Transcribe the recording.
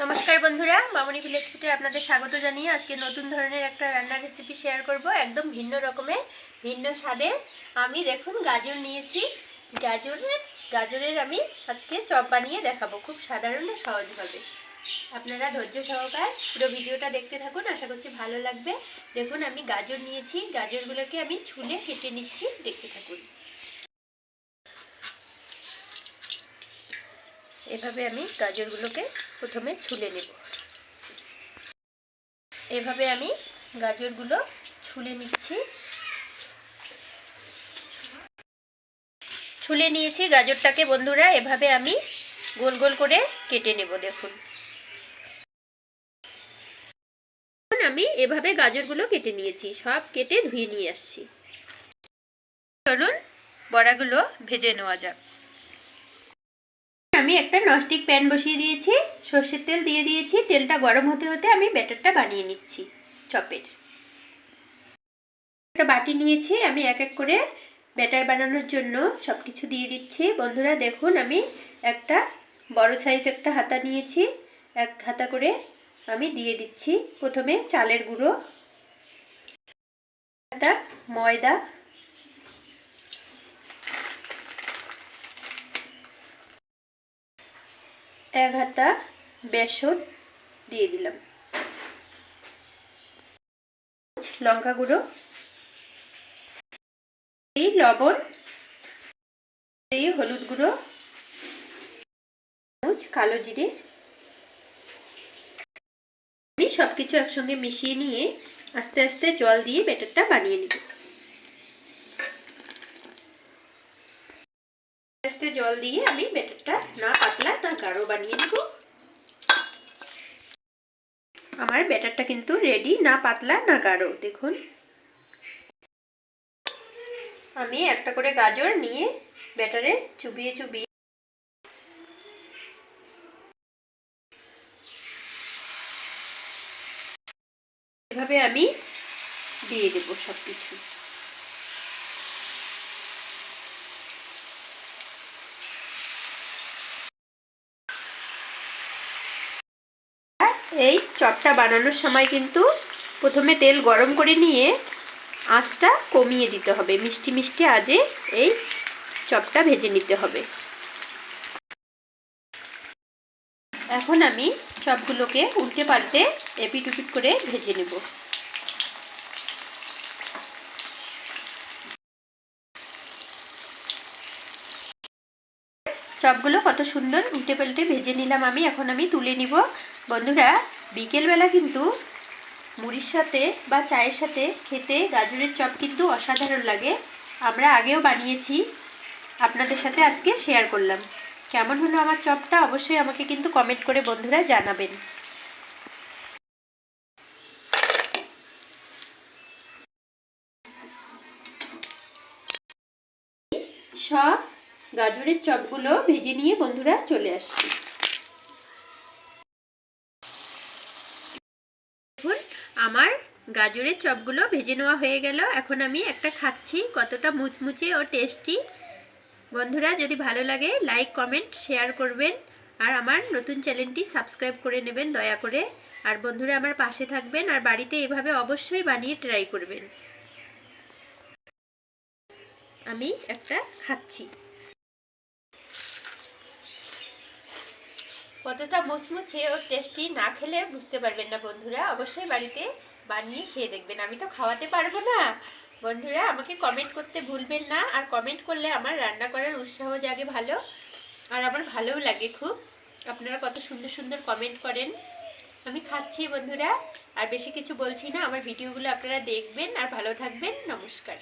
नमस्कार बंधुरा मामनी ভিলেজ ফুডে আপনাদের স্বাগত জানিয়ে আজকে নতুন ধরনের একটা রান্নার রেসিপি শেয়ার করব। একদম ভিন্ন রকমের ভিন্ন স্বাদে। আমি দেখুন গাজর নিয়েছি, গাজরের আমি আজকে চপ বানিয়ে দেখাবো খুব সাধারণ আর সহজভাবে। আপনারা ধৈর্য সহকারে পুরো ভিডিওটা দেখতে থাকুন, আশা করছি ভালো লাগবে। দেখুন আমি গাজর নিয়েছি, গাজরগুলোকে আমি ছুলে কেটে নিচ্ছি, দেখতে থাকুন। এভাবে আমি গাজরগুলোকে প্রথমে ছুলে নেব। এভাবে আমি গাজরগুলো ছুলে নিচ্ছি। ছুলে নিয়েছি গাজরটাকে বন্ধুরা, এভাবে আমি গোল গোল করে কেটে নেব। দেখুন আমি এভাবে গাজরগুলো কেটে নিয়েছি, সব কেটে ধুয়ে নিয়ে আসছি। চলুন বড়াগুলো ভেজে নেওয়া যাক। আমি একটা ননস্টিক প্যান বসিয়ে দিয়েছি, সরষের তেল দিয়ে দিয়েছি। তেলটা গরম হতে হতে আমি ব্যাটারটা বানিয়ে নিচ্ছি চপের। একটা বাটি নিয়েছি, আমি এক এক করে ব্যাটার বানানোর জন্য সব কিছু দিয়ে দিচ্ছি। বন্ধুরা দেখুন আমি একটা বড় সাইজ একটা হাতা নিয়েছি, এক হাতা করে আমি দিয়ে দিচ্ছি। প্রথমে চালের গুঁড়ো, হাতা ময়দা, এক হাতা বেসন দিয়ে দিলাম, লঙ্কা গুঁড়ো, এই লবণ, এই হলুদ গুঁড়ো, কালো জিরে। আমি সবকিছু একসঙ্গে মিশিয়ে নিয়ে আস্তে আস্তে জল দিয়ে ব্যাটারটা বানিয়ে নিব। আস্তে জল দিয়ে আমি ব্যাটারটা না পাতলা না গাঢ় বানিয়ে নিব। আমার ব্যাটারটা কিন্তু রেডি, না পাতলা না গাঢ়। দেখুন আমি একটা করে গাজর নিয়ে ব্যাটারে চুবিয়ে চুবিয়ে এভাবে আমি দিয়ে দেব সবকিছু। এই চপটা বানানোর সময় কিন্তু প্রথমে তেল গরম করে নিয়ে আঁচটা কমিয়ে দিতে হবে, মিষ্টি মিষ্টি আঁচে এই চপটা ভেজে নিতে হবে। এখন আমি চপগুলোকে উল্টে পাল্টে এপিট ওপিট করে ভেজে নেব। চপগুলো কত সুন্দর উল্টে পাল্টে ভেজে নিলাম আমি। এখন আমি তুলে নিব। বন্ধুরা বিকেলবেলা কিন্তু মুড়ির সাথে বা চায়ের সাথে খেতে গাজরের চপ কিন্তু অসাধারণ লাগে। আমরা আগেও বানিয়েছি, আপনাদের সাথে আজকে শেয়ার করলাম। কেমন হলো আমার চপটা অবশ্যই আমাকে কিন্তু কমেন্ট করে বন্ধুরা জানাবেন। সব গাজরের চপগুলো ভেজে নিয়ে বন্ধুরা চলে আসছি। দেখুন আমার গাজরের চপগুলো ভেজে নেওয়া হয়ে গেল। এখন আমি একটা খাচ্ছি, কতটা মুচমুচে ও টেস্টি। বন্ধুরা যদি ভালো লাগে লাইক কমেন্ট শেয়ার করবেন, আর আমার নতুন চ্যানেলটি সাবস্ক্রাইব করে নেবেন দয়া করে। আর বন্ধুরা আমার পাশে থাকবেন, আর বাড়িতে এভাবে অবশ্যই বানিয়ে ট্রাই করবেন। আমি একটা খাচ্ছি, কতটা মুচমুচে ও টেস্টি, না খেলে বুঝতে পারবেন না বন্ধুরা। অবশ্যই বাড়িতে বানিয়ে খেয়ে দেখবেন। আমি তো খাওয়াতে পারবো না বন্ধুরা, আমাকে কমেন্ট করতে ভুলবেন না। আর কমেন্ট করলে আমার রান্না করার উৎসাহ জাগে ভালো, আর আমার ভালোও লাগে খুব। আপনারা কত সুন্দর সুন্দর কমেন্ট করেন। আমি খাচ্ছি বন্ধুরা, আর বেশি কিছু বলছি না। আমার ভিডিওগুলো আপনারা দেখবেন আর ভালো থাকবেন। নমস্কার।